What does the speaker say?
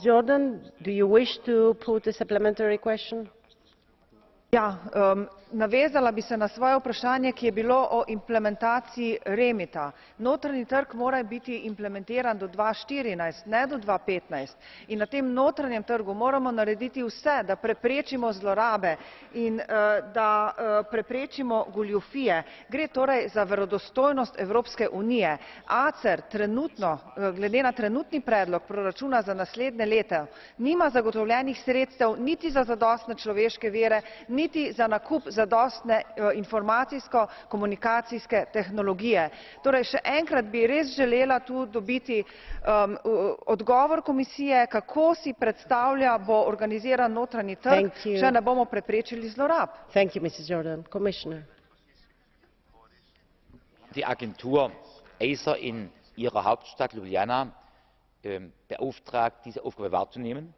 Jordan, do you wish to put a supplementary question? Ja, navezala bi se na svoje vprašanje, ki je bilo o implementaciji REMIT-a. Notranji trg mora biti implementiran do 2014, ne do 2015. In na tem notranjem trgu moramo narediti vse, da preprečimo zlorabe in da preprečimo goljufije. Gre torej za verodostojnost Evropske unije. ACER trenutno, glede na trenutni predlog proračuna za naslednje leto, nima zagotovljenih sredstev niti za zadostne človeške vire, niti za nakup zadostne informacijsko-komunikacijske tehnologije. Torej, še enkrat bi res želela tu dobiti odgovor komisije, kako si predstavlja bo organiziran notranji trg, če ne bomo preprečili zlorab. Die Agentur ACER in ihrer Hauptstadt Ljubljana beauftragt, diese Aufgabe wahrzunehmen.